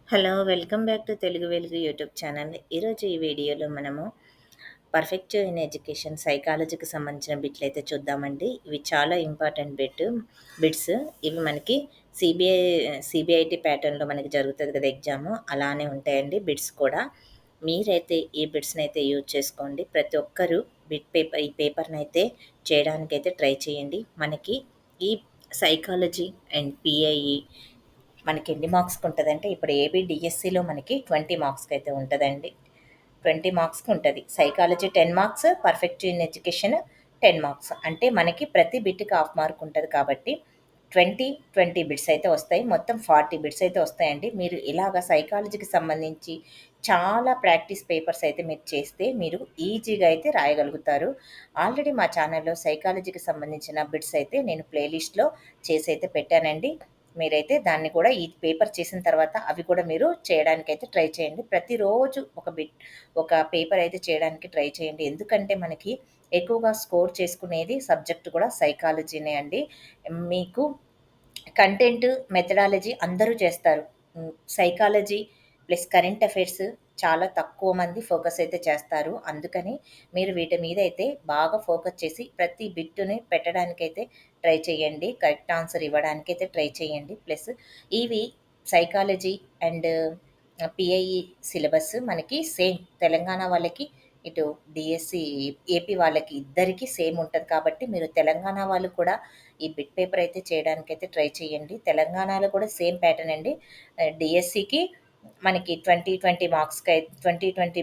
Hello! Welcome back to Telugu వెలుగు YouTube channel. ఈరోజు ఈ వీడియోలో మనము పర్ఫెక్ట్ ఇన్ ఎడ్యుకేషన్ సైకాలజీకి సంబంధించిన బిట్లయితే చూద్దామండి. ఇవి చాలా ఇంపార్టెంట్ బిట్స్. ఇవి మనకి సీబీఐ సీబీఐటీ ప్యాటర్న్‌లో మనకి జరుగుతది కదా ఎగ్జాము, అలానే ఉంటాయండి బిట్స్ కూడా. మీరైతే ఈ బిట్స్‌నైతే యూజ్ చేసుకోండి. ప్రతి ఒక్కరు ఈ పేపర్‌నైతే చేయడానికైతే ట్రై చేయండి. మనకి ఈ సైకాలజీ అండ్ పీఐఈ మనకి ఎన్ని మార్క్స్‌కి ఉంటదంటే, ఇప్పుడు ఏబీ, డీఎస్సీలో మనకి 20 మార్క్స్‌కైతే ఉంటదండి. 20 మార్క్స్‌కి ఉంటది. Psychology 10 marks, perfect in education 10 marks. అంటే మనకి ప్రతి బిట్‌కి హాఫ్ మార్క్ ఉంటది కాబట్టి 20, 20 బిట్స్ అయితే వస్తాయి. మొత్తం 40 బిట్స్ అయితే వస్తాయండి. మీరు ఇలాగ సైకాలజీకి సంబంధించి చాలా ప్రాక్టీస్ పేపర్స్ అయితే మీరు చేస్తే మీరు ఈజీగా అయితే రాయగలుగుతారు. ఆల్రెడీ మా ఛానల్‌లో సైకాలజీకి సంబంధించిన బిట్స్ అయితే నేను ప్లేలిస్ట్‌లో చేసైతే పెట్టానండి. మీరైతే దాన్ని కూడా ఈ పేపర్ చేసిన తర్వాత అవి కూడా మీరు చేయడానికైతే ట్రై చేయండి. ప్రతిరోజు ఒక పేపర్ అయితే చేయడానికి ట్రై చేయండి. ఎందుకంటే మనకి ఎక్కువగా స్కోర్ చేసుకునేది సబ్జెక్ట్ కూడా సైకాలజీనే అండి. మీకు కంటెంట్, మెథడాలజీ అందరూ చేస్తారు. సైకాలజీ ప్లస్ కరెంట్ అఫైర్స్ చాలా తక్కువ మంది ఫోకస్ అయితే చేస్తారు. అందుకని మీరు వీటి మీద అయితే బాగా ఫోకస్ చేసి ప్రతి బిట్టుని పెట్టడానికైతే ట్రై చేయండి. కరెక్ట్ ఆన్సర్ ఇవ్వడానికైతే ట్రై చేయండి. ప్లస్ ఇవి సైకాలజీ అండ్ పీఐఈ సిలబస్ మనకి సేమ్ తెలంగాణ వాళ్ళకి, ఇటు డీఎస్సీ ఏపీ వాళ్ళకి ఇద్దరికీ సేమ్ ఉంటది కాబట్టి మీరు తెలంగాణ వాళ్ళు కూడా ఈ బిట్ పేపర్ అయితే చేయడానికైతే ట్రై చేయండి. తెలంగాణలో కూడా సేమ్ ప్యాటర్న్ అండి. డీఎస్సీకి మనకి 20, 20 మార్క్స్‌కై 20, 20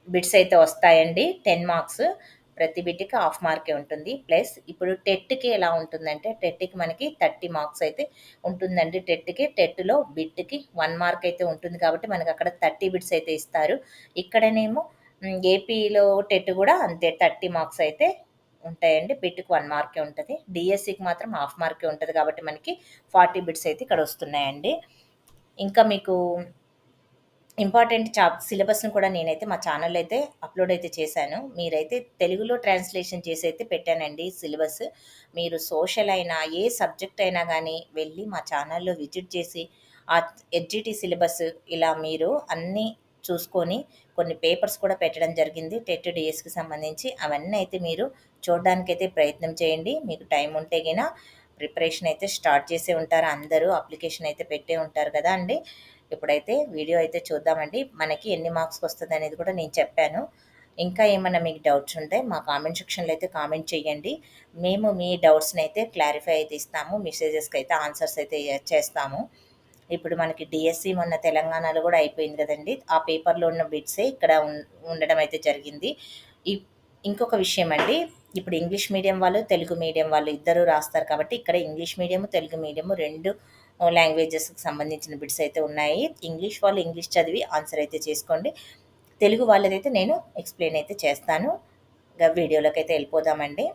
బిట్స్ అయితే వస్తాయండి. 10 మార్క్స్. ప్రతి బిట్‌కి హాఫ్ మార్కే ఉంటుంది. ప్లస్ ఇప్పుడు టెట్‌కి ఎలా ఉంటుందంటే, టెట్‌కి మనకి 30 మార్క్స్ అయితే ఉంటుందండి టెట్‌కి. టెట్‌లో బిట్‌కి 1 మార్క్ అయితే ఉంటుంది కాబట్టి మనకక్కడ 30 బిట్స్ అయితే ఇస్తారు. ఇక్కడనేమో ఏపీలో టెట్ కూడా అంతే 30 మార్క్స్ అయితే ఉంటాయండి. బిట్‌కి 1 మార్కే ఉంటది. డీఎస్సీకి మాత్రం హాఫ్ మార్కే ఉంటది కాబట్టి మనకి 40 బిట్స్ అయితే ఇక్కడ వస్తున్నాయండి. ఇంకా మీకు ఇంపార్టెంట్ సిలబస్‌ని కూడా నేనైతే మా ఛానల్‌లో అయితే అప్‌లోడ్ అయితే చేశాను. మీరైతే తెలుగులో ట్రాన్స్‌లేషన్ చేసి అయితే పెట్టానండి సిలబస్. మీరు సోషల్ అయినా, ఏ సబ్జెక్ట్ అయినా గానీ వెళ్లి మా ఛానల్‌లో విజిట్ చేసి, ఆ ఎడ్జిటి సిలబస్ ఇలా మీరు అన్నీ చూసుకొని, కొన్ని పేపర్స్ కూడా పెట్టడం జరిగింది. టెట్, డీఎస్‌కి సంబంధించి. అవన్నీ అయితే మీరు చూడడానికైతే ప్రయత్నం చేయండి. మీకు టైం ఉంటే గిన ప్రిపరేషన్ అయితే స్టార్ట్ చేసే ఉంటారు అందరూ. అప్లికేషన్ అయితే పెట్టే ఉంటారు కదా అండి! ఇప్పుడైతే వీడియో అయితే చూద్దామండి. మనకి ఎన్ని మార్క్స్‌కొస్తదనేది కూడా నేను చెప్పాను. ఇంకా ఏమన్నా మీకు డౌట్స్ ఉంటే మా కామెంట్ సెక్షన్‌లో అయితే కామెంట్ చేయండి. మేము మీ డౌట్స్‌నైతే క్లారిఫై అయితే ఇస్తాము. మెసేజెస్‌కైతే ఆన్సర్స్ అయితే చేస్తాము. ఇప్పుడు మనకి డీఎస్సీ మొన్న తెలంగాణలో గూడా అయిపోయింది గదండీ! ఆ పేపర్‌లో ఉన్న బిట్సే ఇక్కడ ఉండడం అయితే జరిగింది. ఇ ఇంకొక విషయం అండి. ఇప్పుడు ఇంగ్లీష్ మీడియం వాళ్ళు, తెలుగు మీడియం వాళ్ళు ఇద్దరూ రాస్తారు కాబట్టి ఇక్కడ ఇంగ్లీష్ మీడియము, తెలుగు మీడియము 2 లాంగ్వేజెస్‌కి సంబంధించిన బిట్స్ అయితే ఉన్నాయి. ఇంగ్లీష్ వాళ్ళు ఇంగ్లీష్ చదివి ఆన్సర్ అయితే చేసుకోండి. తెలుగు వాళ్ళదైతే నేను ఎక్స్‌ప్లెయిన్ అయితే చేస్తాను. ఇక వీడియోలోకైతే ఎళ్ళిపోదామండి.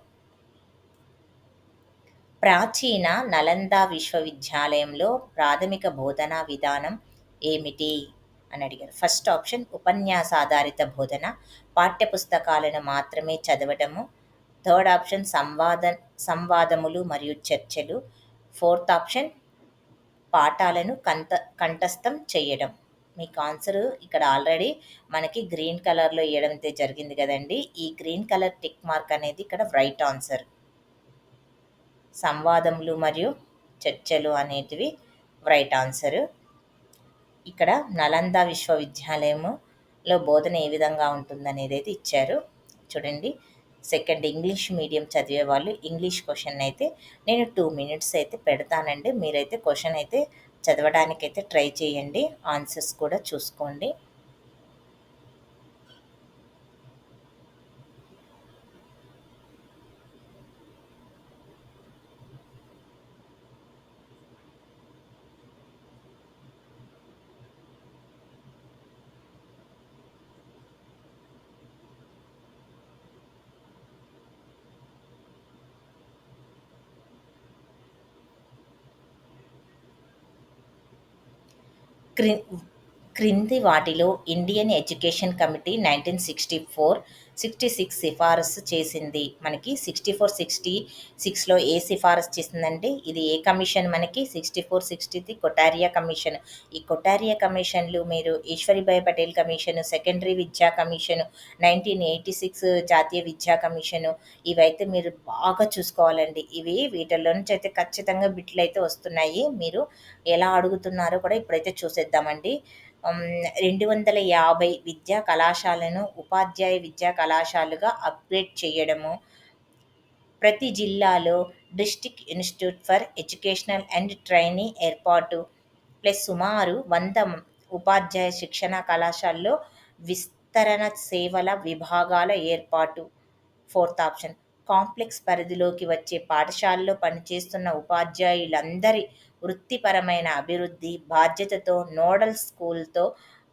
ప్రాచీన నలంద విశ్వవిద్యాలయంలో ప్రాథమిక బోధనా విధానం ఏమిటి అని అడిగారు. ఫస్ట్ ఆప్షన్ ఉపన్యాసాధారిత బోధన, పాఠ్యపుస్తకాలను మాత్రమే చదవటము. థర్డ్ ఆప్షన్ సంవాదములు మరియు చర్చలు. ఫోర్త్ ఆప్షన్ పాఠాలను కంఠస్థం చేయడం. మీకు ఆన్సరు ఇక్కడ ఆల్రెడీ మనకి గ్రీన్ కలర్‌లో ఇయ్యడం అయితే జరిగింది గదండీ! ఈ గ్రీన్ కలర్ టిక్ మార్క్ అనేది ఇక్కడ రైట్ ఆన్సర్. సంవాదములు మరియు చర్చలు అనేటివి రైట్ ఆన్సరు. ఇక్కడ నలంద విశ్వవిద్యాలయములో బోధన ఏ విధంగా ఉంటుందనేదైతే ఇచ్చారు. చూడండి. సెకండ్ ఇంగ్లీష్ మీడియం చదివే వాళ్ళు ఇంగ్లీష్ క్వెషన్ అయితే నేను 2 మినిట్స్ అయితే పెడతానండి. మీరైతే క్వెషన్ అయితే చదవడానికైతే ట్రై చేయండి. ఆన్సర్స్ కూడా చూసుకోండి. క్రి క్రింది వాటిలో ఇండియన్ ఎడ్యుకేషన్ కమిటీ 1964, 66 సిఫారసు చేసింది. మనకి 64, 66లో ఏ సిఫారసు చేసిందంటే ఇది ఏ కమిషన్ మనకి 64, 60ది కొఠారియా కమిషన్. ఈ కొఠారియా కమిషన్‌లు మీరు ఈశ్వరీభాయ్ పటేల్ కమిషన్, సెకండరీ విద్యా కమిషన్, 1986 జాతీయ విద్యా కమిషను ఇవైతే మీరు బాగా చూసుకోవాలండి. వీటిల్లో నుంచి అయితే ఖచ్చితంగా బిట్లయితే వస్తున్నాయి. మీరు ఎలా అడుగుతున్నారో కూడా ఇప్పుడైతే చూసేద్దామండి. 250 విద్యా కళాశాలను ఉపాధ్యాయ విద్యా కళాశాలగా అప్‌గ్రేడ్ చేయడము, ప్రతి జిల్లాలో district institute for educational and trainee ఏర్పాటు, ప్లస్ సుమారు 100 ఉపాధ్యాయ శిక్షణా కళాశాలలో విస్తరణ సేవల విభాగాల ఏర్పాటు. ఫోర్త్ ఆప్షన్ కాంప్లెక్స్ పరిధిలోకి వచ్చే పాఠశాలలో పనిచేస్తున్న ఉపాధ్యాయులందరి వృత్తిపరమైన అభివృద్ధి బాధ్యతతో నోడల్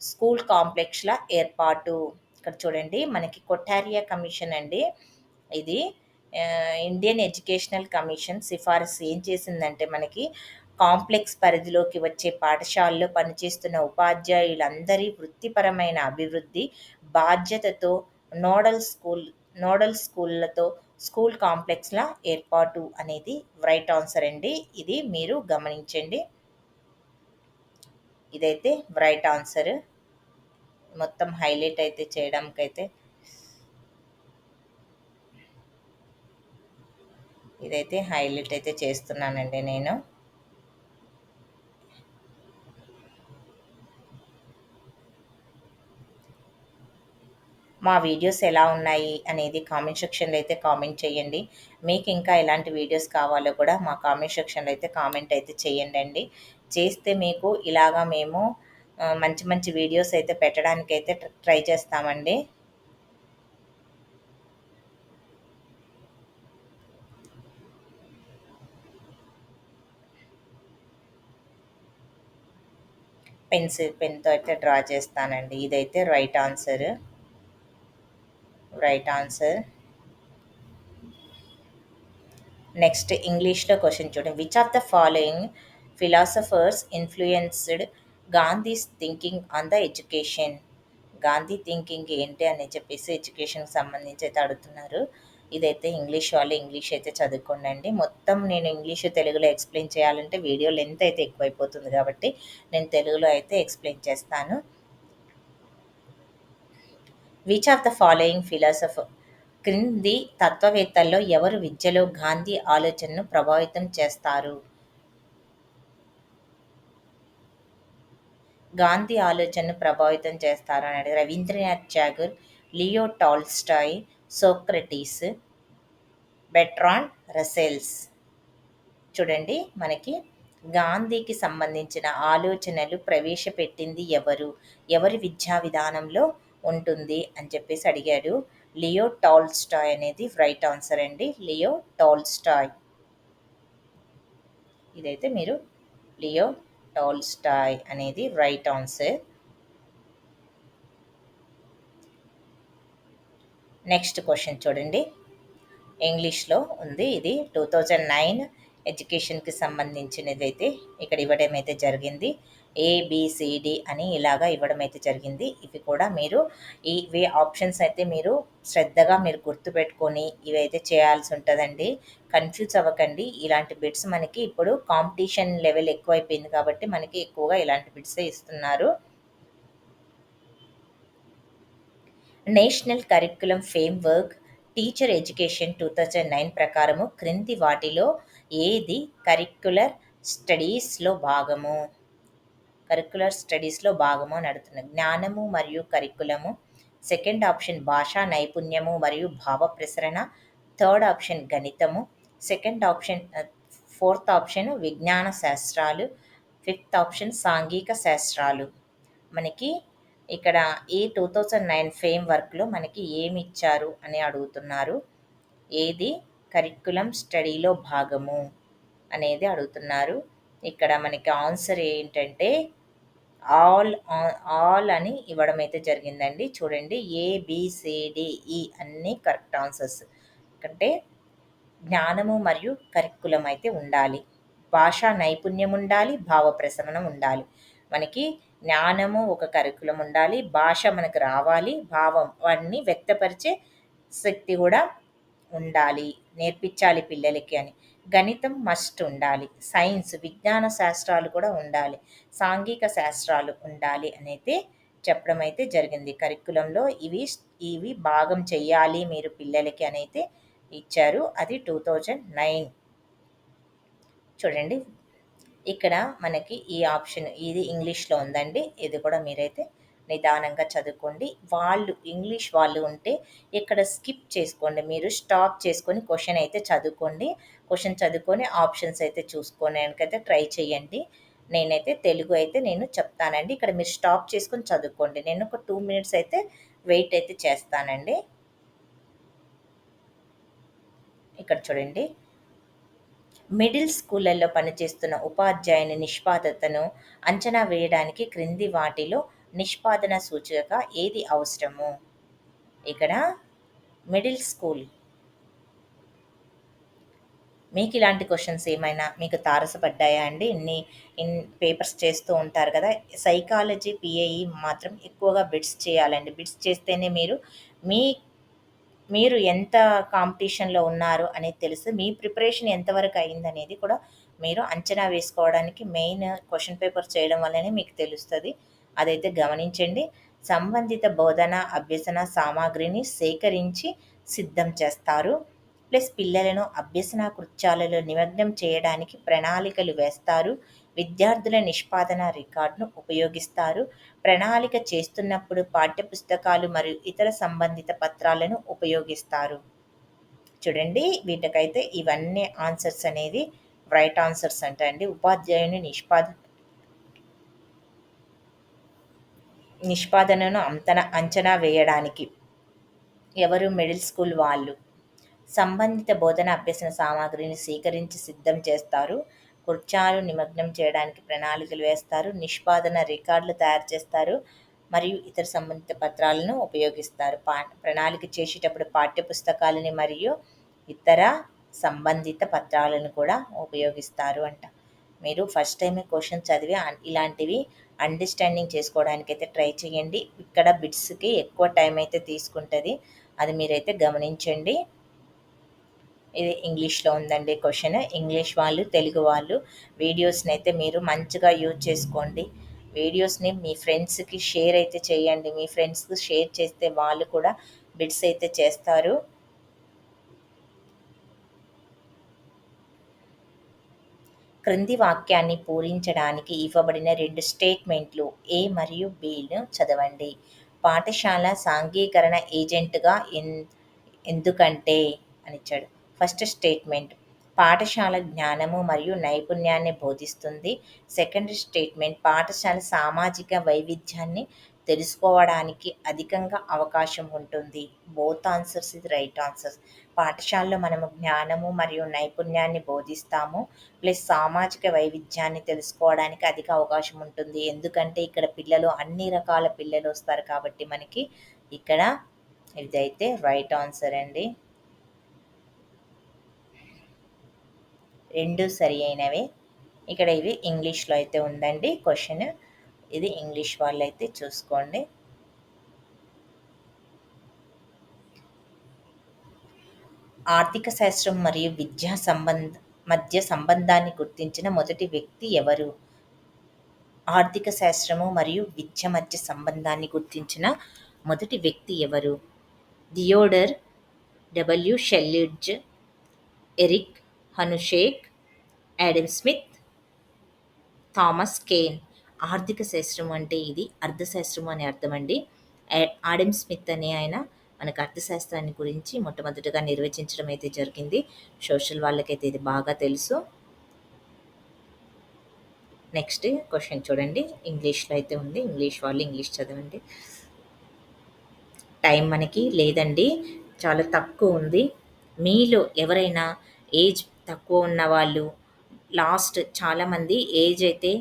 స్కూల్ కాంప్లెక్స్‌ల ఏర్పాటు. ఇక్కడ చూడండి మనకి కొఠారియా కమిషన్ అండి. ఇది ఇండియన్ ఎడ్యుకేషనల్ కమిషన్ సిఫారసు ఏం చేసిందంటే మనకి కాంప్లెక్స్ పరిధిలోకి వచ్చే పాఠశాలలో పనిచేస్తున్న ఉపాధ్యాయులందరి వృత్తిపరమైన అభివృద్ధి బాధ్యతతో నోడల్ స్కూళ్ళతో స్కూల్ కాంప్లెక్స్‌ల ఏర్పాటు అనేది రైట్ ఆన్సర్ అండి. ఇది మీరు గమనించండి. ఇదైతే రైట్ ఆన్సర్. మొత్తం హైలైట్ అయితే చేయడానికైతే ఇదైతే హైలైట్ అయితే చేస్తున్నానండి నేను. మా వీడియోస్ ఎలా ఉన్నాయి అనేది కామెంట్ సెక్షన్‌లో అయితే కామెంట్ చేయండి. మీకు ఇంకా ఎలాంటి వీడియోస్ కావాలో కూడా మా కామెంట్ సెక్షన్‌లో అయితే కామెంట్ అయితే చేయండండి. చేస్తే మీకు ఇలాగా మేము మంచి మంచి వీడియోస్ అయితే పెట్టడానికైతే ట్రై చేస్తామండి. పెన్‌తో అయితే డ్రా చేస్తానండి. ఇదైతే right answer. Right answer. Next ఇంగ్లీష్‌లో క్వెషన్ చూడండి. Which of the following philosophers influenced Gandhi's thinking on the education? Gandhi thinking ఏంటి అని చెప్పేసి ఎడ్యుకేషన్‌కి సంబంధించి అయితే అడుగుతున్నారు. ఇదైతే ఇంగ్లీష్ వాళ్ళు ఇంగ్లీష్ అయితే చదువుకోండండి. మొత్తం నేను ఇంగ్లీషు, తెలుగులో ఎక్స్‌ప్లెయిన్ చేయాలంటే వీడియో లెంత్ అయితే ఎక్కువైపోతుంది కాబట్టి నేను తెలుగులో అయితే ఎక్స్‌ప్లెయిన్ చేస్తాను. Which of the following philosopher క్రింది తత్వవేత్తల్లో ఎవరు విద్యలో గాంధీ ఆలోచనను ప్రభావితం చేస్తారు? గాంధీ ఆలోచనను ప్రభావితం చేస్తారు అని అడిగారు. Rabindranath Tagore, Leo Tolstoy, Socrates, Bertrand Russells. చూడండి మనకి గాంధీకి సంబంధించిన ఆలోచనలు ప్రవేశపెట్టింది ఎవరు? ఎవరి విద్యా విధానంలో ఉంటుంది అని చెప్పేసి అడిగాడు. లియో టాల్స్టాయ్ అనేది రైట్ ఆన్సర్ అండి. Leo Tolstoy. ఇదైతే మీరు లియో టాల్స్టాయ్ అనేది రైట్ ఆన్సర్. నెక్స్ట్ క్వెషన్ చూడండి. ఇంగ్లీష్‌లో ఉంది. ఇది 2009 ఎడ్యుకేషన్‌కి సంబంధించినదైతే ఇక్కడ ఇవ్వడం అయితే జరిగింది. ఏబీసీడీ అని ఇలాగా ఇవ్వడం అయితే జరిగింది. ఇవి కూడా మీరు ఇవి ఆప్షన్స్ అయితే మీరు శ్రద్ధగా మీరు గుర్తుపెట్టుకొని ఇవైతే చేయాల్సి ఉంటదండి. కన్‌ఫ్యూజ్ అవ్వకండి. ఇలాంటి బిట్స్ మనకి ఇప్పుడు కాంపిటీషన్ లెవెల్ ఎక్కువైపోయింది కాబట్టి మనకి ఎక్కువగా ఇలాంటి బిట్సే ఇస్తున్నారు. National curriculum framework teacher education 2009 ప్రకారము క్రింది వాటిలో ఏది కరిక్యులర్ స్టడీస్‌లో భాగము అని అడుగుతున్నారు. జ్ఞానము మరియు కరిక్యులము. సెకండ్ ఆప్షన్ భాషా నైపుణ్యము మరియు భావ ప్రసరణ. థర్డ్ ఆప్షన్ గణితము. సెకండ్ ఆప్షన్ ఫోర్త్ ఆప్షన్ విజ్ఞాన శాస్త్రాలు. ఫిఫ్త్ ఆప్షన్ సాంఘిక శాస్త్రాలు. మనకి ఇక్కడ ఈ 2009 ఫ్రేమ్‌వర్క్‌లో మనకి ఏమిచ్చారు అని అడుగుతున్నారు. ఏది కరిక్యులమ్ స్టడీలో భాగము అనేది అడుగుతున్నారు. ఇక్కడ మనకి ఆన్సర్ ఏంటంటే ఆల్ అని ఇవ్వడం అయితే జరిగిందండి. చూడండి ఏబిసిడిఈ అన్నీ కరెక్ట్ ఆన్సర్స్. అంటే జ్ఞానము మరియు కరిక్యులమ్ అయితే ఉండాలి. భాషా నైపుణ్యం ఉండాలి. భావ ప్రసరణ ఉండాలి. మనకి జ్ఞానము ఒక కరికులం ఉండాలి. భాష మనకు రావాలి. భావం అన్నీ వ్యక్తపరిచే శక్తి గూడా ఉండాలి. నేర్పించాలి పిల్లలకి అని. గణితం మస్ట్ ఉండాలి. సైన్స్, విజ్ఞాన శాస్త్రాలు కూడా ఉండాలి. సాంఘిక శాస్త్రాలు ఉండాలి అనైతే చెప్పడం అయితే జరిగింది. కరిక్యులంలో ఇవి భాగం చెయ్యాలి మీరు పిల్లలకి అనైతే ఇచ్చారు. అది 2009. చూడండి ఇక్కడ మనకి ఈ ఆప్షన్ ఇది ఇంగ్లీష్‌లో ఉందండి. ఇది కూడా మీరైతే నిదానంగా చదువుకోండి. ఇంగ్లీష్ వాళ్ళు ఉంటే ఇక్కడ స్కిప్ చేసుకోండి. మీరు స్టాప్ చేసుకొని క్వెషన్ అయితే చదువుకోండి. క్వెషన్ చదువుకొని ఆప్షన్స్ అయితే చూసుకోవడానికైతే ట్రై చేయండి. నేనైతే తెలుగు అయితే నేను చెప్తానండి. ఇక్కడ మీరు స్టాప్ చేసుకొని చదువుకోండి. నేను ఒక 2 మినిట్స్ అయితే వెయిట్ అయితే చేస్తానండి. ఇక్కడ చూడండి. మిడిల్ స్కూళ్ళల్లో పనిచేస్తున్న ఉపాధ్యాయుని నిష్పాదతను అంచనా వేయడానికి క్రింది వాటిలో నిష్పాదన సూచిక ఏది అవసరము? ఇక్కడ మిడిల్ స్కూల్. మీకు ఇలాంటి క్వెషన్స్ ఏమైనా మీకు తారసపడ్డాయా అండి? పేపర్స్ చేస్తూ ఉంటారు కదా! సైకాలజీ, పీఐఈ మాత్రం ఎక్కువగా బిట్స్ చేయాలండి. బిట్స్ చేస్తేనే మీ మీరు ఎంత కాంపిటీషన్‌లో ఉన్నారు అనేది తెలుస్తది. మీ ప్రిపరేషన్ ఎంతవరకు అయిందనేది కూడా మీరు అంచనా వేసుకోవడానికి మెయిన్ క్వెషన్ పేపర్ చేయడం వల్లనే మీకు తెలుస్తది. అదైతే గమనించండి. సంబంధిత బోధన, అభ్యసన సామాగ్రిని సేకరించి సిద్ధం చేస్తారు. ప్లస్ పిల్లలను అభ్యసన కృత్యాలలో నిమగ్నం చేయడానికి ప్రణాళికలు వేస్తారు. విద్యార్థుల నిష్పాదన రికార్డును ఉపయోగిస్తారు. ప్రణాళిక చేస్తున్నప్పుడు పాఠ్యపుస్తకాలు మరియు ఇతర సంబంధిత పత్రాలను ఉపయోగిస్తారు. చూడండి వీటికైతే ఇవన్నీ ఆన్సర్స్ అనేది రైట్ ఆన్సర్స్ అండి. ఉపాధ్యాయుని నిష్పాదనను అంచనా వేయడానికి ఎవరు? మిడిల్ స్కూల్ వాళ్ళు. సంబంధిత బోధన అభ్యసన సామాగ్రిని సేకరించి సిద్ధం చేస్తారు. కృత్యాలు నిమగ్నం చేయడానికి ప్రణాళికలు వేస్తారు. నిష్పాదన రికార్డులు తయారు చేస్తారు. మరియు ఇతర సంబంధిత పత్రాలను ఉపయోగిస్తారు. ప్రణాళిక చేసేటప్పుడు పాఠ్యపుస్తకాలని మరియు ఇతర సంబంధిత పత్రాలను కూడా ఉపయోగిస్తారు అంట. మీరు ఫస్ట్ టైమే క్వెషన్ చదివి ఇలాంటివి అండర్‌స్టాండింగ్ చేసుకోవడానికైతే ట్రై చేయండి. ఇక్కడ బిట్స్‌కి ఎక్కువ టైం అయితే తీసుకుంటది. అది మీరైతే గమనించండి. ఇది ఇంగ్లీష్‌లో ఉందండి క్వెషన్. ఇంగ్లీష్ వాళ్ళు, తెలుగు వాళ్ళు వీడియోస్‌నైతే మీరు మంచిగా యూజ్ చేసుకోండి. వీడియోస్‌ని మీ ఫ్రెండ్స్‌కి షేర్ అయితే చేయండి. మీ ఫ్రెండ్స్‌కి షేర్ చేస్తే వాళ్ళు కూడా బిట్స్ అయితే చేస్తారు. క్రింది వాక్యాన్ని పూరించడానికి ఇవ్వబడిన 2 స్టేట్మెంట్లు ఏ మరియు బిను చదవండి. పాఠశాల సాంఘికరణ ఏజెంట్గా ఎందుకంటే అని ఇచ్చాడు. ఫస్ట్ స్టేట్మెంట్ పాఠశాల జ్ఞానము మరియు నైపుణ్యాన్ని బోధిస్తుంది. సెకండ్ స్టేట్మెంట్ పాఠశాల సామాజిక వైవిధ్యాన్ని తెలుసుకోవడానికి అధికంగా అవకాశం ఉంటుంది. బోత్ ఆన్సర్స్ ఇది రైట్ ఆన్సర్స్. పాఠశాలలో మనము జ్ఞానము మరియు నైపుణ్యాన్ని బోధిస్తాము. ప్లస్ సామాజిక వైవిధ్యాన్ని తెలుసుకోవడానికి అధిక అవకాశం ఉంటుంది. ఎందుకంటే ఇక్కడ పిల్లలు అన్ని రకాల పిల్లలు వస్తారు కాబట్టి మనకి ఇక్కడ ఇదైతే రైట్ ఆన్సర్ అండి. 2 సరి అయినవే. ఇక్కడ ఇది ఇంగ్లీష్‌లో అయితే ఉందండి క్వెషన్. ఇది ఇంగ్లీష్ వాళ్ళైతే చూసుకోండి. ఆర్థిక శాస్త్రం మరియు విద్యా మధ్య సంబంధాన్ని గుర్తించిన మొదటి వ్యక్తి ఎవరు? ఆర్థిక శాస్త్రము మరియు విద్య మధ్య సంబంధాన్ని గుర్తించిన మొదటి వ్యక్తి ఎవరు? థియోడర్ డబ్ల్యూ షెల్లిడ్జ్, Eric Hanushek, Adam Smith, Thomas Kane. ఆర్థిక శాస్త్రం అంటే ఇది అర్థశాస్త్రం అని అర్థమండి. ఆడమ్ స్మిత్ అనే ఆయన మనకు అర్థశాస్త్రాన్ని గురించి మొట్టమొదటిగా నిర్వచించడం అయితే జరిగింది. సోషల్ వాళ్ళకైతే ఇది బాగా తెలుసు. నెక్స్ట్ క్వెషన్ చూడండి. ఇంగ్లీష్‌లో అయితే ఉంది. ఇంగ్లీష్ వాళ్ళు ఇంగ్లీష్ చదవండి. టైం మనకి లేదండి. చాలా తక్కువ ఉంది. మీలో ఎవరైనా ఏజ్ తక్కువ ఉన్నవాళ్ళు చాలామంది ఏజ్ అయితే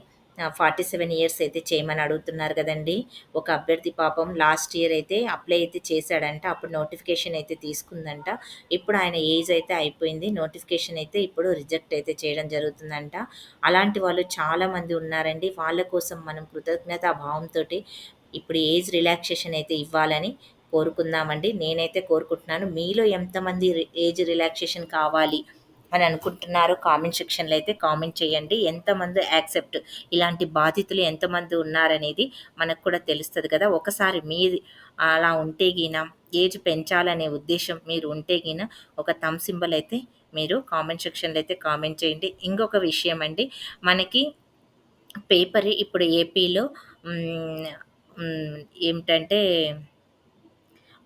47 ఇయర్స్ అయితే చేయమని అడుగుతున్నారు గదండీ! ఒక అభ్యర్థి పాపం లాస్ట్ ఇయర్ అయితే అప్లై అయితే చేశాడంట. అప్పుడు నోటిఫికేషన్ అయితే తీసుకుందంట. ఇప్పుడు ఆయన ఏజ్ అయితే అయిపోయింది. నోటిఫికేషన్ అయితే ఇప్పుడు రిజెక్ట్ అయితే చేయడం జరుగుతుందంట. అలాంటి వాళ్ళు చాలామంది ఉన్నారండి. వాళ్ళ కోసం మనం కృతజ్ఞతా భావంతోటి ఇప్పుడు ఏజ్ రిలాక్సేషన్ అయితే ఇవ్వాలని కోరుకుందామండి. నేనైతే కోరుకుంటున్నాను. మీలో ఎంతమంది ఏజ్ రిలాక్సేషన్ కావాలి అని అనుకుంటున్నారో కామెంట్ సెక్షన్‌లో అయితే కామెంట్ చేయండి. ఎంతమంది యాక్సెప్ట్ ఇలాంటి బాధితులు ఎంతమంది ఉన్నారనేది మనకు కూడా తెలుస్తది కదా! ఒకసారి మీది అలా ఉంటే ఏజ్ పెంచాలనే ఉద్దేశ్యం మీరు ఉంటే ఒక థంబ్ సింబల్ అయితే మీరు కామెంట్ సెక్షన్‌లో అయితే కామెంట్ చేయండి. ఇంకొక విషయం అండి, మనకి పేపర్ ఇప్పుడు ఏపీలో హ్మ్, హ్మ్, ఏమిటంటే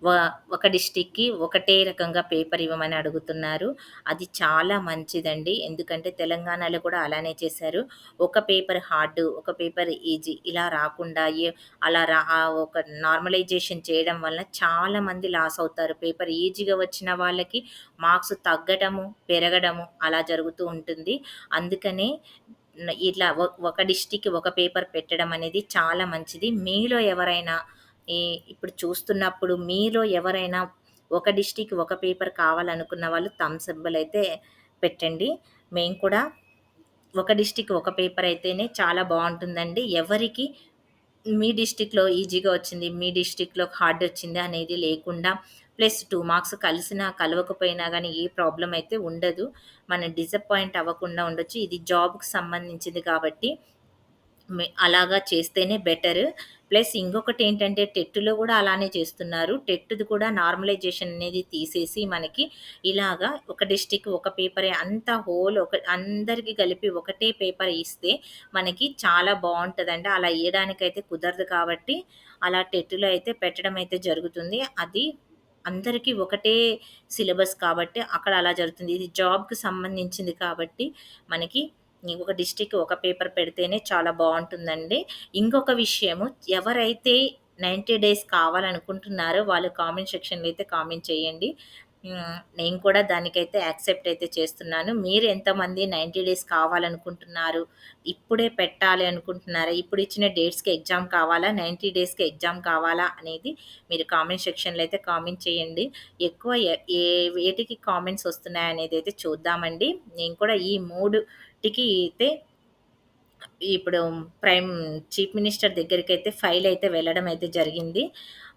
వ ఒక డిస్ట్రిక్ట్‌కి ఒకటే రకంగా పేపర్ ఇవ్వమని అడుగుతున్నారు. అది చాలా మంచిదండి. ఎందుకంటే తెలంగాణలో కూడా అలానే చేశారు. ఒక పేపర్ హార్డ్, ఒక పేపర్ ఈజీ ఇలా రాకుండా ఒక నార్మలైజేషన్ చేయడం వలన చాలామంది లాస్ అవుతారు. పేపర్ ఈజీగా వచ్చిన వాళ్ళకి మార్క్స్ తగ్గడము, పెరగడము అలా జరుగుతూ ఉంటుంది. అందుకనే ఇట్లా ఒక డిస్ట్రిక్ట్‌కి ఒక పేపర్ పెట్టడం అనేది చాలా మంచిది. మీలో ఎవరైనా ఈ ఇప్పుడు చూస్తున్నప్పుడు మీలో ఎవరైనా ఒక డిస్ట్రిక్ట్ ఒక పేపర్ కావాలనుకున్న వాళ్ళు థంబ్స్ సింబల్ అయితే పెట్టండి. మేము కూడా ఒక డిస్ట్రిక్ట్ ఒక పేపర్ అయితేనే చాలా బావుంటుందండి. ఎవరికి మీ డిస్ట్రిక్ట్‌లో ఈజీగా వచ్చింది, మీ డిస్ట్రిక్ట్‌లో హార్డ్ వచ్చింది అనేది లేకుండా ప్లస్ 2 మార్క్స్ కలిసినా, కలవకపోయినా గానీ ఏ ప్రాబ్లమ్ అయితే ఉండదు. మనం డిసప్పాయింట్ అవ్వకుండా ఉండొచ్చు. ఇది జాబ్‌కి సంబంధించింది కాబట్టి అలాగా చేస్తేనే బెటర్. ప్లస్ ఇంకొకటేంటంటే టెట్‌లో గూడా అలానే చేస్తున్నారు. టెట్‌ది కూడా నార్మలైజేషన్ అనేది తీసేసి మనకి ఇలాగా ఒక డిస్ట్రిక్ట్ ఒక పేపరే అంతా హోల్ అందరికి కలిపి ఒకటే పేపర్ ఇస్తే మనకి చాలా బావుంటదండి. అలా ఇయడానికైతే కుదరదు కాబట్టి అలా టెట్‌లో అయితే పెట్టడం అయితే జరుగుతుంది. అది అందరికీ ఒకటే సిలబస్ కాబట్టి అక్కడ అలా జరుగుతుంది. ఇది జాబ్‌కి సంబంధించింది కాబట్టి మనకి ఒక డిస్ట్రిక్ట్ ఒక పేపర్ పెడితేనే చాలా బావుంటుందండి. ఇంకొక విషయము, ఎవరైతే 90 డేస్ కావాలనుకుంటున్నారో వాళ్ళు కామెంట్ సెక్షన్‌లో అయితే కామెంట్ చేయండి. నేను కూడా దానికైతే యాక్సెప్ట్ అయితే చేస్తున్నాను. మీరు ఎంతమంది 90 డేస్ కావాలనుకుంటున్నారు? ఇప్పుడే పెట్టాలి అనుకుంటున్నారా? ఇప్పుడు ఇచ్చిన డేట్స్‌కి ఎగ్జామ్ కావాలా? 90 డేస్‌కి ఎగ్జామ్ కావాలా? అనేది మీరు కామెంట్ సెక్షన్‌లో అయితే కామెంట్ చేయండి. ఎక్కువ వేటికి కామెంట్స్ వస్తున్నాయనేదైతే చూద్దామండి. నేను కూడా ఈ 3టికి అయితే ఇప్పుడు ప్రైమ్ చీఫ్ మినిస్టర్ దగ్గరికైతే ఫైల్ అయితే వెళ్ళడం అయితే జరిగింది.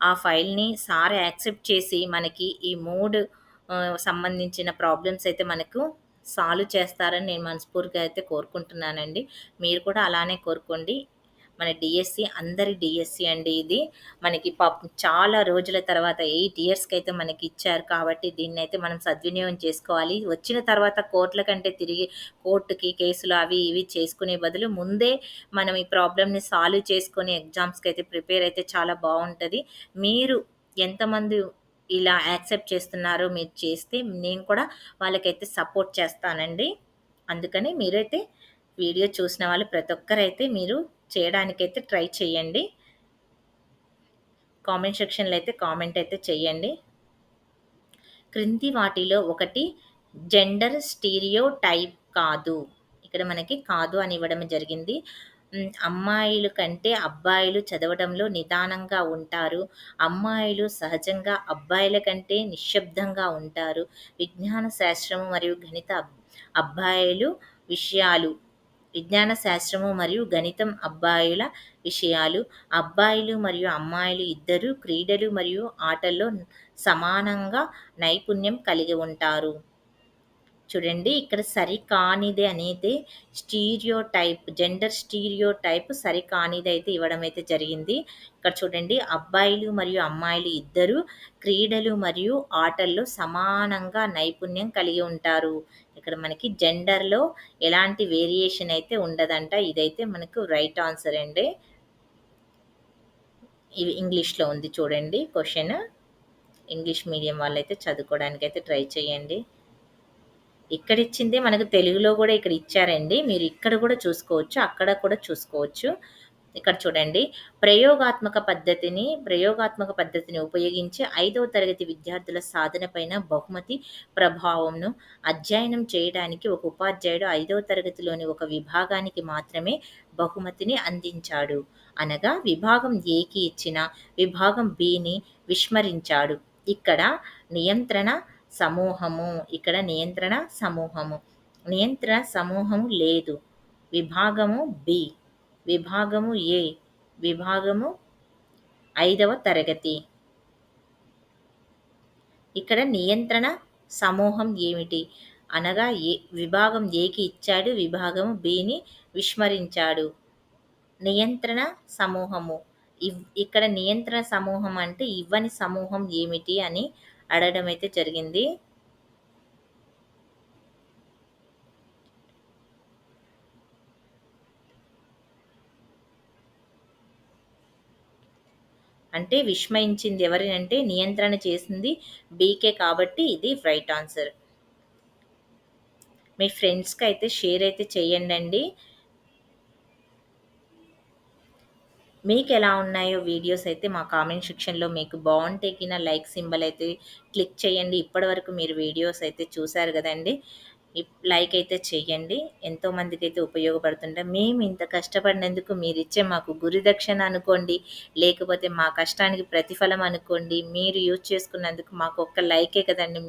ఆ ఫైల్‌ని సార్ యాక్సెప్ట్ చేసి మనకి ఈ 3 సంబంధించిన ప్రాబ్లమ్స్ అయితే మనకు సాల్వ్ చేస్తారని నేను మనస్ఫూర్తిగా అయితే కోరుకుంటున్నానండి. మీరు కూడా అలానే కోరుకోండి. మన డీఎస్సీ అందరి డీఎస్సీ అండి ఇది. మనకి పాపం చాలా రోజుల తర్వాత 8 ఇయర్స్‌కైతే మనకిచ్చారు కాబట్టి దీన్నైతే మనం సద్వినియోగం చేసుకోవాలి. వచ్చిన తర్వాత కోర్ట్‌ల కంటే తిరిగి కోర్ట్‌కి కేసులు అవి ఇవి చేసుకునే బదులు ముందే మనం ఈ ప్రాబ్లమ్‌ని సాల్వ్ చేసుకొని ఎగ్జామ్స్‌కైతే ప్రిపేర్ అయితే చాలా బావుంటది. మీరు ఎంతమంది ఇలా యాక్సెప్ట్ చేస్తున్నారో మీరు చేస్తే నేను కూడా వాళ్ళకైతే సపోర్ట్ చేస్తానండి. అందుకని మీరైతే వీడియో చూసిన వాళ్ళు ప్రతి ఒక్కరైతే మీరు చేయడానికైతే ట్రై చేయండి. కామెంట్ సెక్షన్‌లో అయితే కామెంట్ అయితే చేయండి. క్రింది వాటిలో ఒకటి జెండర్ స్టీరియోటైప్ కాదు. ఇక్కడ మనకి కాదు అని ఇవ్వడం జరిగింది. అమ్మాయిల కంటే అబ్బాయిలు చదవడంలో నిదానంగా ఉంటారు. అమ్మాయిలు సహజంగా అబ్బాయిల కంటే నిశ్శబ్దంగా ఉంటారు. విజ్ఞాన శాస్త్రము మరియు అబ్బాయిలు విషయాలు విజ్ఞాన శాస్త్రము మరియు గణితం అబ్బాయిల విషయాలు. అబ్బాయిలు మరియు అమ్మాయిలు ఇద్దరూ క్రీడలు మరియు ఆటల్లో సమానంగా నైపుణ్యం కలిగి ఉంటారు. చూడండి ఇక్కడ సరికానిది అనేది జెండర్ స్టీరియోటైప్ సరికానిదైతే ఇవ్వడం అయితే జరిగింది. ఇక్కడ చూడండి అబ్బాయిలు మరియు అమ్మాయిలు ఇద్దరూ క్రీడలు మరియు ఆటల్లో సమానంగా నైపుణ్యం కలిగి ఉంటారు. ఇక్కడ మనకి జెండర్‌లో ఎలాంటి వేరియేషన్ అయితే ఉండదంట. ఇదైతే మనకు రైట్ ఆన్సర్ అండి. ఇది ఇంగ్లీష్‌లో ఉంది చూడండి క్వెషన్. ఇంగ్లీష్ మీడియం వాళ్ళైతే చదువుకోవడానికైతే ట్రై చేయండి. ఇక్కడిచ్చిందే మనకు తెలుగులో గూడా ఇక్కడ ఇచ్చారండి. మీరు ఇక్కడ గూడా చూసుకోవచ్చు. అక్కడ కూడా చూసుకోవచ్చు. ఇక్కడ చూడండి, ప్రయోగాత్మక పద్ధతిని ఉపయోగించి 5వ తరగతి విద్యార్థుల సాధనపైన బహుమతి ప్రభావంను అధ్యయనం చేయడానికి ఒక ఉపాధ్యాయుడు 5వ తరగతిలోని ఒక విభాగానికి మాత్రమే బహుమతిని అందించాడు. అనగా విభాగం ఏకి ఇచ్చిన విభాగం బిని విస్మరించాడు. ఇక్కడ నియంత్రణ సమూహము ఇక్కడ నియంత్రణ సమూహము నియంత్రణ సమూహము లేదు. విభాగము బి, విభాగము ఏ, విభాగము 5వ తరగతి. ఇక్కడ నియంత్రణ సమూహం ఏమిటి? అనగా విభాగం ఏకి ఇచ్చాడు, విభాగం బిని విస్మరించాడు. నియంత్రణ సమూహము. ఇక్కడ నియంత్రణ సమూహం అంటే ఇవ్వని సమూహం ఏమిటి అని అడగడం అయితే జరిగింది. అంటే విస్మయించింది ఎవరినంటే నియంత్రణ చేసింది బీకే కాబట్టి ఇది రైట్ ఆన్సర్. మీ ఫ్రెండ్స్‌కి అయితే షేర్ అయితే చేయండండి. మీకెలా ఉన్నాయో వీడియోస్ అయితే మా కామెంట్ సెక్షన్‌లో మీకు బావుంటే లైక్ సింబల్ అయితే క్లిక్ చేయండి. ఇప్పటివరకు మీరు వీడియోస్ అయితే చూసారు గదండీ! లైక్ అయితే చేయండి. ఎంతోమందికైతే ఉపయోగపడుతుంటే మేము ఇంత కష్టపడినందుకు మీరిచ్చే మాకు గురుదక్షిణ అనుకోండి, లేకపోతే మా కష్టానికి ప్రతిఫలం అనుకోండి. మీరు యూజ్ చేసుకున్నందుకు మాకు ఒక్క లైకే కదండీ!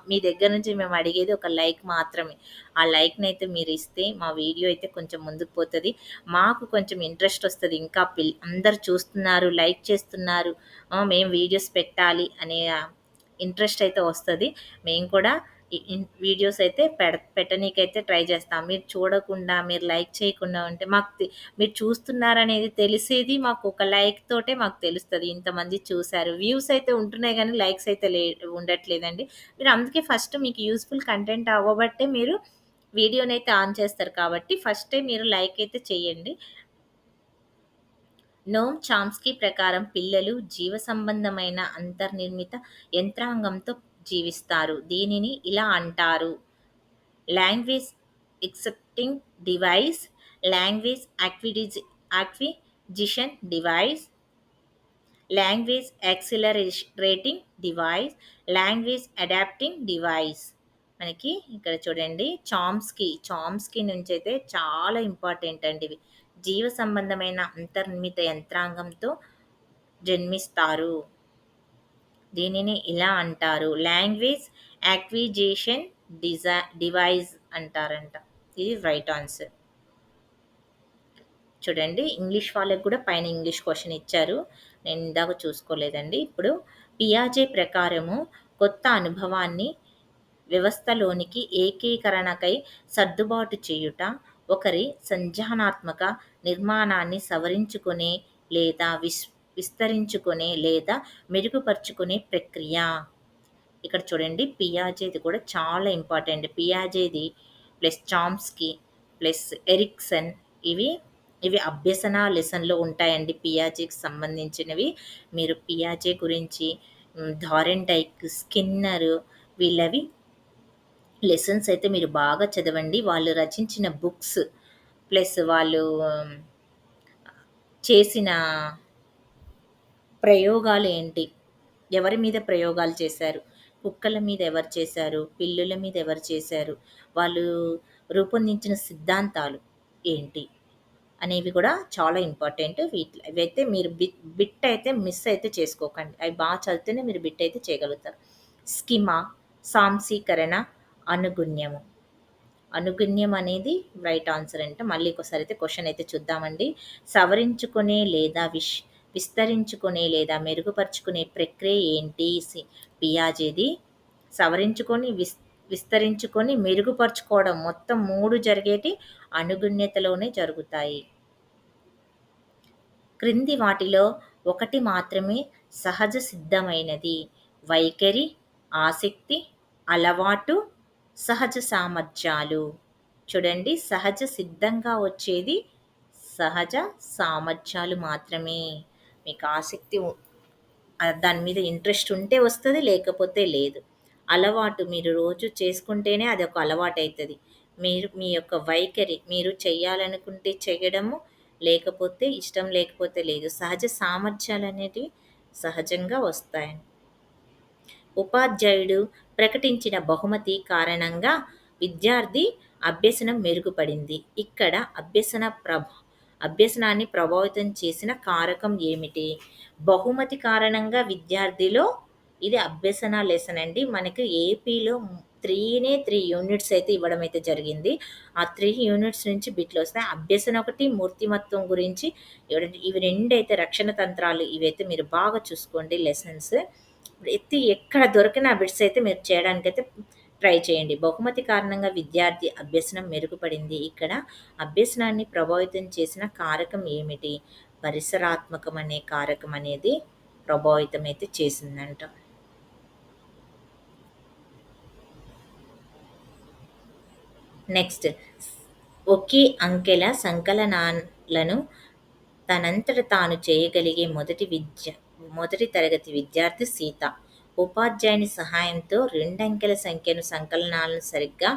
మీ దగ్గర నుంచి మేము అడిగేది ఒక లైక్ మాత్రమే. ఆ లైక్‌నైతే మీరిస్తే మా వీడియో అయితే కొంచెం ముందుకు పోతది. మాకు కొంచెం ఇంట్రెస్ట్ వస్తది. ఇంకా అందరూ చూస్తున్నారు, లైక్ చేస్తున్నారు. మేము వీడియోస్ పెట్టాలి అనే ఇంట్రెస్ట్ అయితే వస్తది. మేము కూడా వీడియోస్ అయితే పెట్టనీకైతే ట్రై చేస్తాం. మీరు చూడకుండా, మీరు లైక్ చేయకుండా ఉంటే మీరు చూస్తున్నారనేది తెలిసేది మాకు ఒక లైక్ తోటే మాకు తెలుస్తది. ఇంతమంది చూసారు. వ్యూస్ అయితే ఉంటున్నాయి గానీ లైక్స్ అయితే ఉండట్లేదండి. మీరు అందుకే ఫస్ట్ మీకు యూజ్‌ఫుల్ కంటెంట్ అవ్వబట్టే మీరు వీడియోనైతే ఆన్ చేస్తారు కాబట్టి ఫస్టే మీరు లైక్ అయితే చేయండి. నోమ్ చామ్స్కీ ప్రకారం పిల్లలు జీవసంబంధమైన అంతర్నిర్మిత యంత్రాంగంతో జీవిస్తారు. దీనిని ఇలా అంటారు: language accepting device, language acquisition device, language accelerating device, language adapting device. మనకి ఇక్కడ చూడండి చామ్స్కీ నుంచైతే చాలా ఇంపార్టెంట్ అండి ఇవి. జీవ సంబంధమైన అంతర్నిర్మిత యంత్రాంగంతో జన్మిస్తారు. దీనిని ఇలా అంటారు: లాంగ్వేజ్ యాక్విజిషన్ డివైస్ అంటారంట. ఇది రైట్ ఆన్సర్. చూడండి, ఇంగ్లీష్ వాళ్ళకి కూడా పైన ఇంగ్లీష్ క్వెషన్ ఇచ్చారు. నేను ఇందాక చూసుకోలేదండి. ఇప్పుడు పియాజే ప్రకారము కొత్త అనుభవాన్ని వ్యవస్థలోనికి ఏకీకరణకై సర్దుబాటు చేయుట ఒకరి సంజ్ఞానాత్మక నిర్మాణాన్ని సవరించుకునే లేదా విస్తరించుకునే లేదా మెరుగుపరుచుకునే ప్రక్రియ. ఇక్కడ చూడండి, పియాజేది కూడా చాలా ఇంపార్టెంట్. పియాజేది ప్లస్ చామ్స్కీ ప్లస్ ఎరిక్సన్ ఇవి ఇవి అభ్యసన లెసన్‌లో ఉంటాయండి పియాజేకి సంబంధించినవి. మీరు పియాజే గురించి థారెన్‌డైక్, స్కిన్నర్ వీళ్ళవి లెసన్స్ అయితే మీరు బాగా చదవండి. వాళ్ళు రచించిన బుక్స్ ప్లస్ వాళ్ళు చేసిన ప్రయోగాలేంటి? ఎవరి మీద ప్రయోగాలు చేశారు? కుక్కల మీద ఎవరు చేశారు? పిల్లుల మీద ఎవరు చేశారు? వాళ్ళు రూపొందించిన సిద్ధాంతాలు ఏంటి? అనేవి కూడా చాలా ఇంపార్టెంట్. ఇవైతే మీరు బిట్ అయితే మిస్ అయితే చేసుకోకండి. అవి బాగా చదివితేనే మీరు బిట్ అయితే చేయగలుగుతారు. స్కిమా, సాంశీకరణ, అనుగుణ్యము. అనుగుణ్యం అనేది రైట్ ఆన్సర్ అంట. మళ్ళీ ఒకసారి అయితే క్వెషన్ అయితే చూద్దామండి. సవరించుకునే లేదా విస్తరించుకునే లేదా మెరుగుపరుచుకునే ప్రక్రియ ఏంటి? పియాజేది. సవరించుకొని, విస్తరించుకొని, మెరుగుపరుచుకోవడం మొత్తం 3 జరిగేటి అనుగుణ్యతలోనే జరుగుతాయి. క్రింది వాటిలో ఒకటి మాత్రమే సహజ సిద్ధమైనది: వైఖరి, ఆసక్తి, అలవాటు, సహజ సామర్థ్యాలు. చూడండి, సహజ సిద్ధంగా వచ్చేది సహజ సామర్థ్యాలు మాత్రమే. మీకు ఆసక్తి దాని మీద ఇంట్రెస్ట్ ఉంటే వస్తది, లేకపోతే లేదు. అలవాటు మీరు రోజు చేసుకుంటేనే అదొక అలవాటైతది. మీరు మీ యొక్క వైఖరి మీరు చేయాలనుకుంటే చేయడము, లేకపోతే ఇష్టం లేకపోతే లేదు. సహజ సామర్థ్యాలనేటివి సహజంగా వస్తాయి. ఉపాధ్యాయుడు ప్రకటించిన బహుమతి కారణంగా విద్యార్థి అభ్యసనం మెరుగుపడింది. ఇక్కడ అభ్యసనాన్ని ప్రభావితం చేసిన కారకం ఏమిటి? బహుమతి కారణంగా విద్యార్థిలో ఇది అభ్యసన లెసన్ అండి. మనకి ఏపీలో 3 యూనిట్స్ అయితే ఇవ్వడం అయితే జరిగింది. ఆ 3 యూనిట్స్ నుంచి బిట్లొస్తాయి. అభ్యసన ఒకటి, మూర్తిమత్వం గురించి ఇవి 2 అయితే రక్షణ తంత్రాలు ఇవైతే మీరు బాగా చూసుకోండి లెసన్స్. ఎక్కడ దొరికిన బిట్స్ అయితే మీరు చేయడానికైతే ట్రై చేయండి. బహుమతి కారణంగా విద్యార్థి అభ్యసనం మెరుగుపడింది. ఇక్కడ అభ్యసనాన్ని ప్రభావితం చేసిన కారకం ఏమిటి? పరిసరాత్మకం అనే కారకం అనేది ప్రభావితం అయితే చేసిందంట. నెక్స్ట్, ఒకే అంకెల సంకలనాలను తనంతట తాను చేయగలిగే మొదటి తరగతి విద్యార్థి సీత. ఉపాధ్యాయుని సహాయంతో రెండంకెల సంఖ్యను సంకలనాలను సరిగ్గా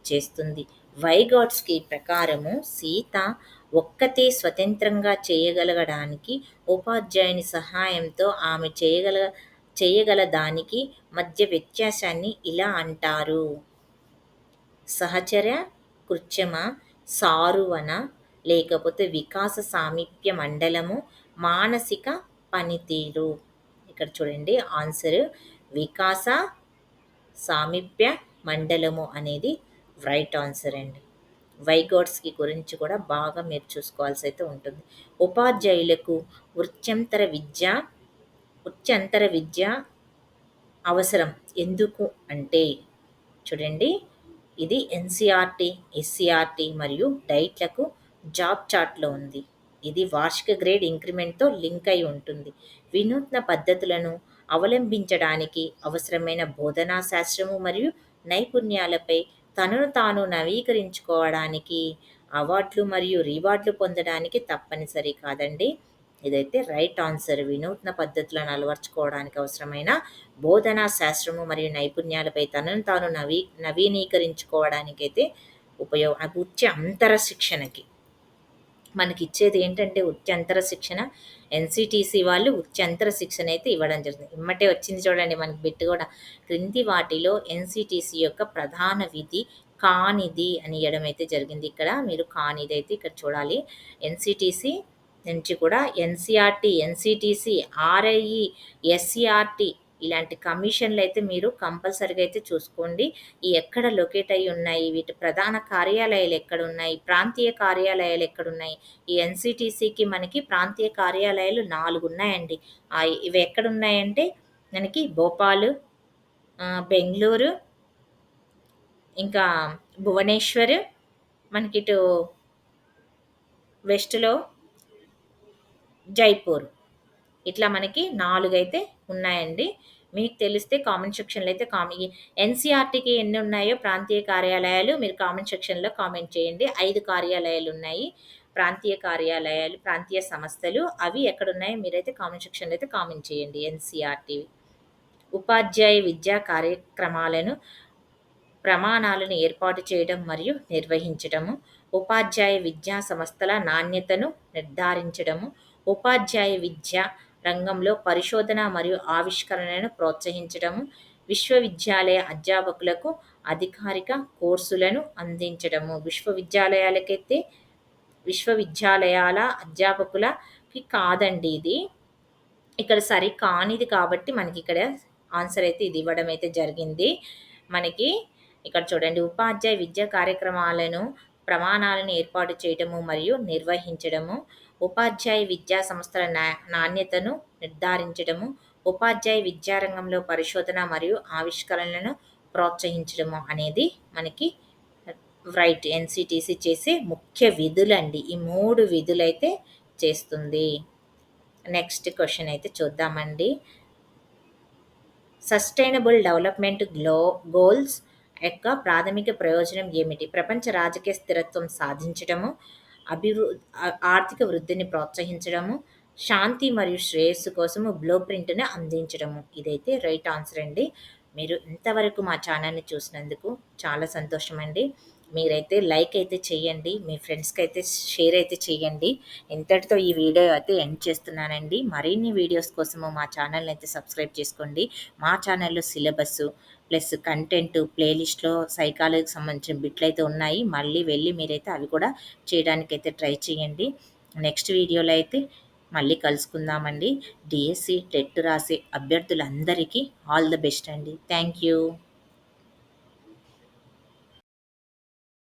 చేస్తుంది. వైగాట్స్కి ప్రకారము సీత ఒక్కతే స్వతంత్రంగా చేయగలగడానికి ఉపాధ్యాయుని సహాయంతో ఆమె చేయగల దానికి మధ్య వ్యత్యాసాన్ని ఇలా అంటారు: సహచర కృత్యమ, సారువన, లేకపోతే వికాస సామీప్య మండలము, మానసిక పనితీరు. ఇక్కడ చూడండి ఆన్సర్ వికాస సామీప్య మండలము అనేది రైట్ ఆన్సర్ అండి. వైగాట్స్కి గురించి కూడా బాగా మీరు చూసుకోవాల్సి అయితే ఉంటుంది. ఉపాధ్యాయులకు వృత్యంతర విద్య అవసరం ఎందుకు అంటే, చూడండి, ఇది ఎన్సీఆర్టీ, ఎస్సీఆర్టీ మరియు డైట్లకు జాబ్ చార్ట్‌లో ఉంది. ఇది వార్షిక గ్రేడ్ ఇంక్రిమెంట్‌తో లింక్ అయి ఉంటుంది. వినూత్న పద్ధతులను అవలంబించడానికి అవసరమైన బోధనా శాస్త్రము మరియు నైపుణ్యాలపై తనను తాను నవీకరించుకోవడానికి, అవార్డులు మరియు రివార్డులు పొందడానికి తప్పనిసరి కాదండి. ఇదైతే రైట్ ఆన్సర్. వినూత్న పద్ధతులను అలవర్చుకోవడానికి అవసరమైన బోధనా శాస్త్రము మరియు నైపుణ్యాలపై తనను తాను నవీకరించుకోవడానికైతే అంతర శిక్షణకి మనకిచ్చేది ఏంటంటే ఉత్యంతర శిక్షణ. ఎన్‌సీటీసీ వాళ్ళు ఉత్యంతర శిక్షణ అయితే ఇవ్వడం జరిగింది. ఎమ్మటే వచ్చింది చూడండి మనకి బిట్ కూడా. క్రింది వాటిలో ఎన్‌సీటీసీ యొక్క ప్రధాన విధి కానిది అని ఇయ్యడం అయితే జరిగింది. ఇక్కడ మీరు కానిది అయితే ఇక్కడ చూడాలి. ఎన్‌సీటీసీ నుంచి కూడా ఎన్‌సీఆర్టీ, ఎన్‌సీటీసీ, ఆర్ఐఈ, ఎస్సీఆర్టీ ఇలాంటి కమిషన్లు అయితే మీరు కంపల్సరీగా అయితే చూసుకోండి. ఈ ఎక్కడ లొకేట్ అయ్యి ఉన్నాయి, వీటి ప్రధాన కార్యాలయాలు ఎక్కడున్నాయి, ప్రాంతీయ కార్యాలయాలు ఎక్కడున్నాయి. ఈ ఎన్‌సీటీసీకి మనకి ప్రాంతీయ కార్యాలయాలు 4 ఉన్నాయండి. ఇవి ఎక్కడున్నాయంటే మనకి భోపాల్, బెంగుళూరు, ఇంకా భువనేశ్వర్, మనకిటు వెస్ట్‌లో జైపూర్. ఇట్లా మనకి 4 అయితే ఉన్నాయండి. మీకు తెలిస్తే కామెంట్ సెక్షన్‌లో అయితే ఎన్‌సీఆర్టీకి ఎన్ని ఉన్నాయో ప్రాంతీయ కార్యాలయాలు మీరు కామెంట్ సెక్షన్‌లో కామెంట్ చేయండి. 5 కార్యాలయాలు ఉన్నాయి. ప్రాంతీయ సంస్థలు. అవి ఎక్కడున్నాయో మీరైతే కామెంట్ సెక్షన్‌లో అయితే కామెంట్ చేయండి ఎన్‌సీఆర్టీవి. ఉపాధ్యాయ విద్యా కార్యక్రమాలను ప్రమాణాలను ఏర్పాటు చేయడం మరియు నిర్వహించడము, ఉపాధ్యాయ విద్యా సంస్థల నాణ్యతను నిర్ధారించడము, ఉపాధ్యాయ విద్య రంగంలో పరిశోధన మరియు ఆవిష్కరణలను ప్రోత్సహించడము, విశ్వవిద్యాలయ అధ్యాపకులకు అధికారిక కోర్సులను అందించడము. విశ్వవిద్యాలయాల అధ్యాపకులకి కాదండి ఇది. ఇక్కడ సరి కానిది కాబట్టి మనకి ఇక్కడ ఆన్సర్ అయితే ఇది ఇవ్వడం అయితే జరిగింది. మనకి ఇక్కడ చూడండి, ఉపాధ్యాయ విద్యా కార్యక్రమాలను ప్రమాణాలను ఏర్పాటు చేయడము మరియు నిర్వహించడము, ఉపాధ్యాయ విద్యా సంస్థల నాణ్యతను నిర్ధారించడము, ఉపాధ్యాయ విద్యారంగంలో పరిశోధన మరియు ఆవిష్కరణలను ప్రోత్సహించడము అనేది మనకి రైట్. ఎన్‌సీటీసీ చేసే ముఖ్య విధులండి. ఈ 3 విధులైతే చేస్తుంది. నెక్స్ట్ క్వెషన్ అయితే చూద్దామండి. సస్టైనబుల్ డెవలప్‌మెంట్ గోల్స్ యొక్క ప్రాథమిక ప్రయోజనం ఏమిటి? ప్రపంచ రాజకీయ స్థిరత్వం సాధించడము, ఆర్థిక వృద్ధిని ప్రోత్సహించడము, శాంతి మరియు శ్రేయస్సు కోసము బ్లూ ప్రింట్‌ని అందించడము. ఇదైతే రైట్ ఆన్సర్ అండి. మీరు ఇంతవరకు మా ఛానల్‌ని చూసినందుకు చాలా సంతోషమండి. మీరైతే లైక్ అయితే చేయండి. మీ ఫ్రెండ్స్‌కి అయితే షేర్ అయితే చేయండి. ఇంతటితో ఈ వీడియో అయితే ఎండ్ చేస్తున్నానండి. మరిన్ని వీడియోస్ కోసము మా ఛానల్‌ని అయితే సబ్స్క్రైబ్ చేసుకోండి. మా ఛానల్‌లో సిలబస్సు ప్లస్ కంటెంట్ ప్లేలిస్ట్‌లో సైకాలజీకి సంబంధించిన బిట్లయితే ఉన్నాయి. మళ్ళీ వెళ్ళి మీరైతే అవి కూడా చేయడానికైతే ట్రై చేయండి. నెక్స్ట్ వీడియోలో అయితే మళ్ళీ కలుసుకుందామండి. డీఎస్సీ టెట్ రాసే అభ్యర్థులందరికీ ఆల్ ద బెస్ట్ అండి. Thank you.